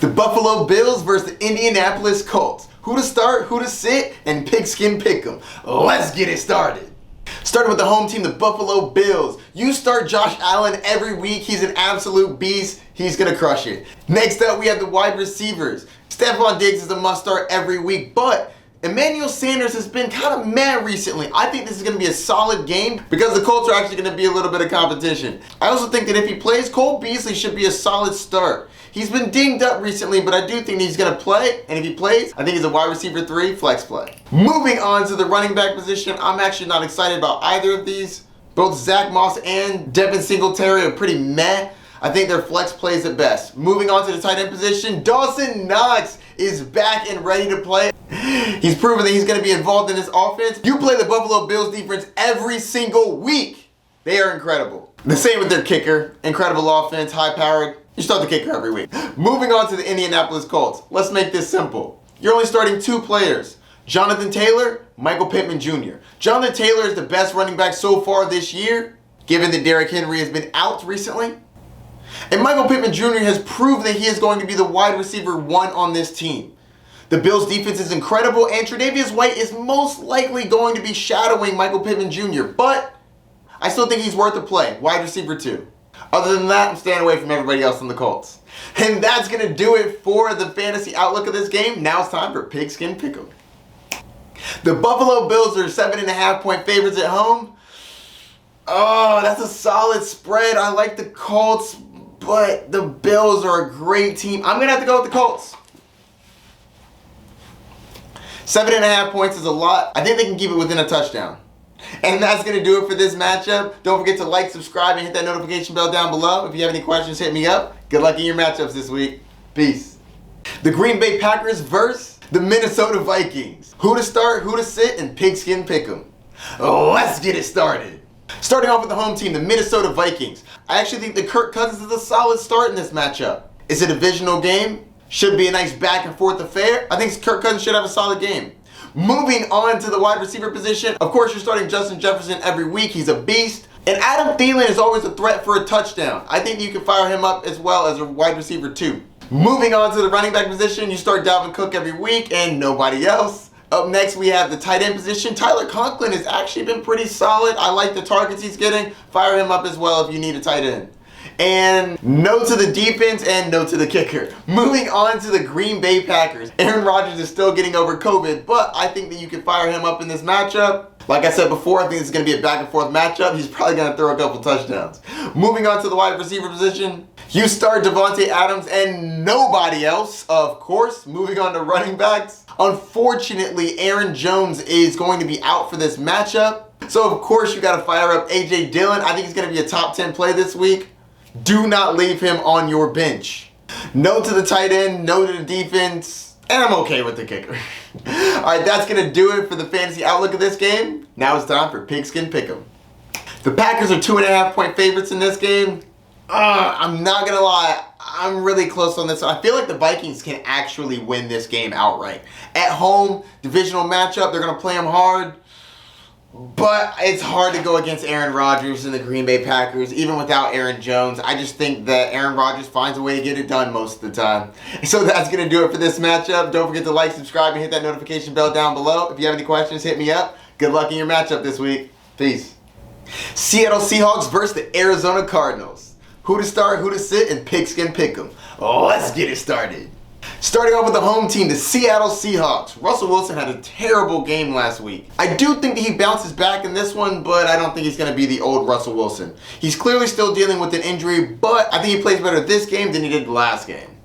The Buffalo Bills versus the Indianapolis Colts. Who to start, who to sit, and pigskin pick'em. Let's get it started. Starting with the home team, the Buffalo Bills. You start Josh Allen every week. He's an absolute beast. He's going to crush it. Next up, we have the wide receivers. Stephon Diggs is a must start every week, but Emmanuel Sanders has been kind of mad recently. I think this is going to be a solid game because the Colts are actually going to be a little bit of competition. I also think that if he plays, Cole Beasley should be a solid start. He's been dinged up recently, but I do think he's going to play, and if he plays, I think he's a wide receiver 3 flex play. Moving on to the running back position, I'm actually not excited about either of these. Both Zach Moss and Devin Singletary are pretty meh. I think they're flex plays at best. Moving on to the tight end position, Dawson Knox is back and ready to play. He's proven that he's going to be involved in this offense. You play the Buffalo Bills defense every single week. They are incredible. The same with their kicker. Incredible offense, high-powered. You start the kicker every week. Moving on to the Indianapolis Colts. Let's make this simple. You're only starting 2 players. Jonathan Taylor, Michael Pittman Jr. Jonathan Taylor is the best running back so far this year, given that Derrick Henry has been out recently. And Michael Pittman Jr. has proved that he is going to be the wide receiver 1 on this team. The Bills' defense is incredible, and Tre'Davious White is most likely going to be shadowing Michael Pittman Jr., but I still think he's worth a play, wide receiver 2. Other than that, I'm staying away from everybody else on the Colts. And that's going to do it for the fantasy outlook of this game. Now it's time for Pigskin Pick'em. The Buffalo Bills are 7.5-point favorites at home. Oh, that's a solid spread. I like the Colts, but the Bills are a great team. I'm going to have to go with the Colts. 7.5 points is a lot. I think they can keep it within a touchdown. And that's going to do it for this matchup. Don't forget to like, subscribe, and hit that notification bell down below. If you have any questions, hit me up. Good luck in your matchups this week. Peace. The Green Bay Packers versus the Minnesota Vikings. Who to start, who to sit, and pigskin pick'em. Let's get it started. Starting off with the home team, the Minnesota Vikings. I actually think that Kirk Cousins is a solid start in this matchup. It's a divisional game. Should be a nice back and forth affair. I think Kirk Cousins should have a solid game. Moving on to the wide receiver position, of course you're starting Justin Jefferson every week. He's a beast. And Adam Thielen is always a threat for a touchdown. I think you can fire him up as well as a wide receiver 2. Moving on to the running back position, you start Dalvin Cook every week and nobody else. Up next we have the tight end position. Tyler Conklin has actually been pretty solid. I like the targets he's getting. Fire him up as well if you need a tight end. And no to the defense and no to the kicker. Moving on to the Green Bay Packers. Aaron Rodgers is still getting over COVID, but I think that you can fire him up in this matchup. Like I said before, I think it's going to be a back and forth matchup. He's probably going to throw a couple touchdowns. Moving on to the wide receiver position. You start Devontae Adams and nobody else, of course. Moving on to running backs. Unfortunately, Aaron Jones is going to be out for this matchup. So of course you got to fire up A.J. Dillon. I think he's going to be a top 10 play this week. Do not leave him on your bench. No to the tight end, no to the defense, and I'm okay with the kicker. Alright, that's going to do it for the fantasy outlook of this game. Now it's time for Pigskin Pick'em. The Packers are 2.5-point favorites in this game. I'm not going to lie, I'm really close on this. I feel like the Vikings can actually win this game outright. At home, divisional matchup, they're going to play them hard. But it's hard to go against Aaron Rodgers and the Green Bay Packers, even without Aaron Jones. I just think that Aaron Rodgers finds a way to get it done most of the time. So that's going to do it for this matchup. Don't forget to like, subscribe, and hit that notification bell down below. If you have any questions, hit me up. Good luck in your matchup this week. Peace. Seattle Seahawks versus the Arizona Cardinals. Who to start, who to sit, and pigskin pick'em. Let's get it started. Starting off with the home team, the Seattle Seahawks. Russell Wilson had a terrible game last week. I do think that he bounces back in this one, but I don't think he's going to be the old Russell Wilson. He's clearly still dealing with an injury, but I think he plays better this game than he did the last game.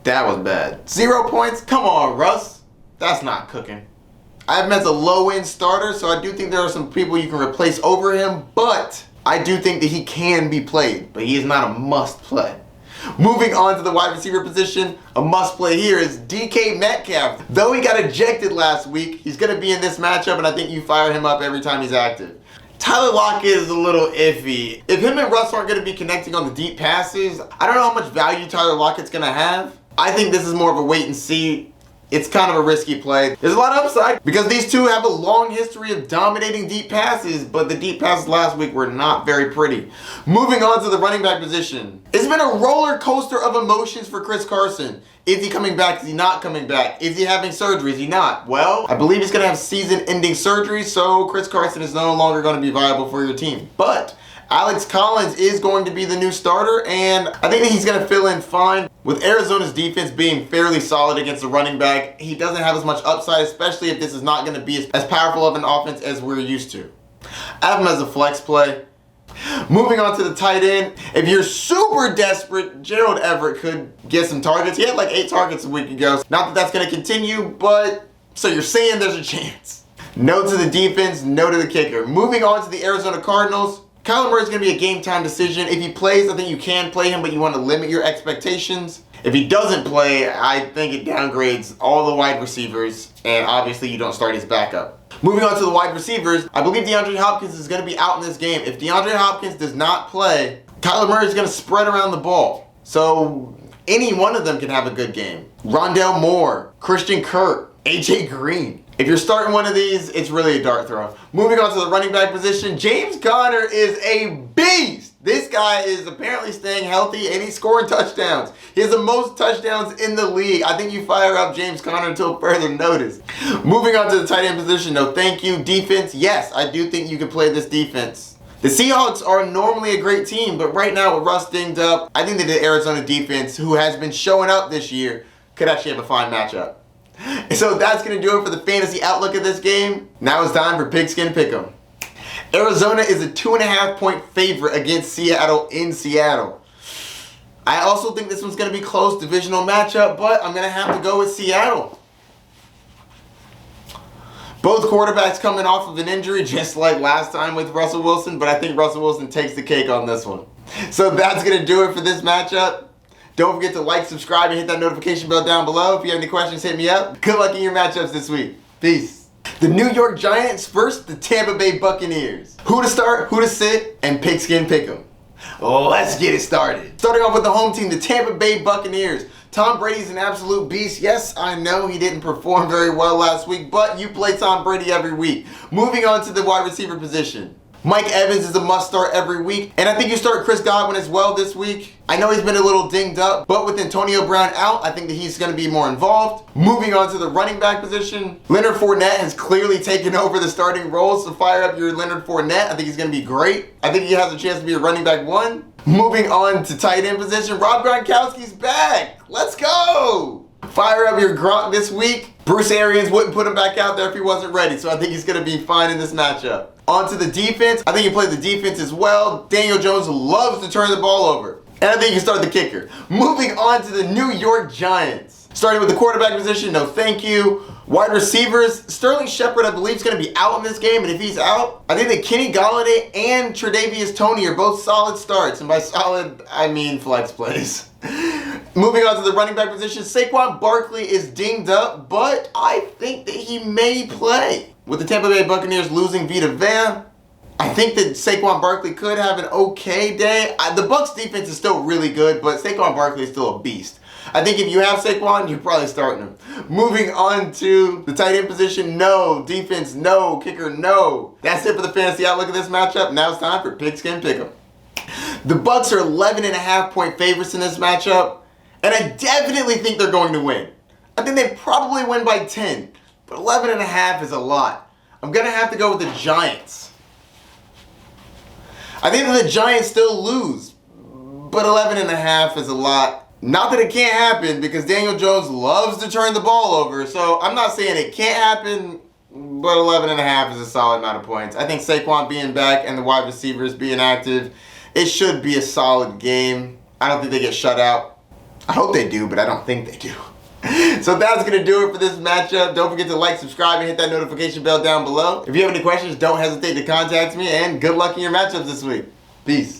That was bad. 0 points? Come on, Russ. That's not cooking. I have him as a low-end starter, so I do think there are some people you can replace over him, but I do think that he can be played, but he is not a must-play. Moving on to the wide receiver position, a must play here is DK Metcalf. Though he got ejected last week, he's going to be in this matchup, and I think you fire him up every time he's active. Tyler Lockett is a little iffy. If him and Russ aren't going to be connecting on the deep passes, I don't know how much value Tyler Lockett's going to have. I think this is more of a wait and see. it's kind of a risky play. There's a lot of upside because these two have a long history of dominating deep passes, but the deep passes last week were not very pretty. Moving on to the running back position. It's been a roller coaster of emotions for Chris Carson. Is he coming back? Is he not coming back? Is he having surgery? Is he not? Well, I believe he's going to have season-ending surgery, so Chris Carson is no longer going to be viable for your team. But Alex Collins is going to be the new starter, and I think that he's going to fill in fine. With Arizona's defense being fairly solid against the running back, he doesn't have as much upside, especially if this is not going to be as powerful of an offense as we're used to. I have him as a flex play. Moving on to the tight end, if you're super desperate, Gerald Everett could get some targets. He had like 8 targets a week ago. Not that that's going to continue, but so you're saying there's a chance. No to the defense, no to the kicker. Moving on to the Arizona Cardinals, Kyler Murray's going to be a game time decision. If he plays, I think you can play him, but you want to limit your expectations. If he doesn't play, I think it downgrades all the wide receivers, and obviously you don't start his backup. Moving on to the wide receivers, I believe DeAndre Hopkins is going to be out in this game. If DeAndre Hopkins does not play, Kyler Murray is going to spread around the ball. So any one of them can have a good game. Rondale Moore, Christian Kirk, AJ Green. If you're starting one of these, it's really a dart throw. Moving on to the running back position, James Conner is a beast. This guy is apparently staying healthy and he's scoring touchdowns. He has the most touchdowns in the league. I think you fire up James Conner until further notice. Moving on to the tight end position, no thank you. Defense, yes, I do think you can play this defense. The Seahawks are normally a great team, but right now with Russ dinged up, I think that the Arizona defense, who has been showing up this year, could actually have a fine matchup. So that's going to do it for the fantasy outlook of this game. Now it's time for Pigskin Pick'em. Arizona is a 2.5-point favorite against Seattle in Seattle. I also think this one's going to be close divisional matchup, but I'm going to have to go with Seattle. Both quarterbacks coming off of an injury, just like last time with Russell Wilson, but I think Russell Wilson takes the cake on this one. So that's going to do it for this matchup. Don't forget to like, subscribe, and hit that notification bell down below. If you have any questions, hit me up. Good luck in your matchups this week. Peace. The New York Giants versus the Tampa Bay Buccaneers. Who to start, who to sit, and Pigskin Pick'em. Let's get it started. Starting off with the home team, the Tampa Bay Buccaneers. Tom Brady's an absolute beast. Yes, I know he didn't perform very well last week, but you play Tom Brady every week. Moving on to the wide receiver position. Mike Evans is a must start every week, and I think you start Chris Godwin as well this week. I know he's been a little dinged up, but with Antonio Brown out, I think that he's going to be more involved. Moving on to the running back position, Leonard Fournette has clearly taken over the starting role, so fire up your Leonard Fournette. I think he's going to be great. I think he has a chance to be a running back 1. Moving on to tight end position, Rob Gronkowski's back. Let's go! Fire up your Gronk this week. Bruce Arians wouldn't put him back out there if he wasn't ready, so I think he's going to be fine in this matchup. On to the defense. I think you play the defense as well. Daniel Jones loves to turn the ball over. And I think you start the kicker. Moving on to the New York Giants. Starting with the quarterback position, no thank you. Wide receivers, Sterling Shepard I believe is going to be out in this game, and if he's out, I think that Kenny Golladay and Tre'Davious Toney are both solid starts, and by solid, I mean flex plays. Moving on to the running back position, Saquon Barkley is dinged up, but I think that he may play. With the Tampa Bay Buccaneers losing Vita Vea, I think that Saquon Barkley could have an okay day. The Bucs defense is still really good, but Saquon Barkley is still a beast. I think if you have Saquon, you're probably starting him. Moving on to the tight end position, no. Defense, no. Kicker, no. That's it for the fantasy outlook of this matchup. Now it's time for Pigskin Pick'em. The Bucs are 11.5-point favorites in this matchup, and I definitely think they're going to win. I think they probably win by 10, but 11.5 is a lot. I'm going to have to go with the Giants. I think that the Giants still lose, but 11.5 is a lot. Not that it can't happen, because Daniel Jones loves to turn the ball over, so I'm not saying it can't happen, but 11.5 is a solid amount of points. I think Saquon being back and the wide receivers being active, it should be a solid game. I don't think they get shut out. I hope they do, but I don't think they do. So that's going to do it for this matchup. Don't forget to like, subscribe, and hit that notification bell down below. If you have any questions, don't hesitate to contact me, and good luck in your matchups this week. Peace.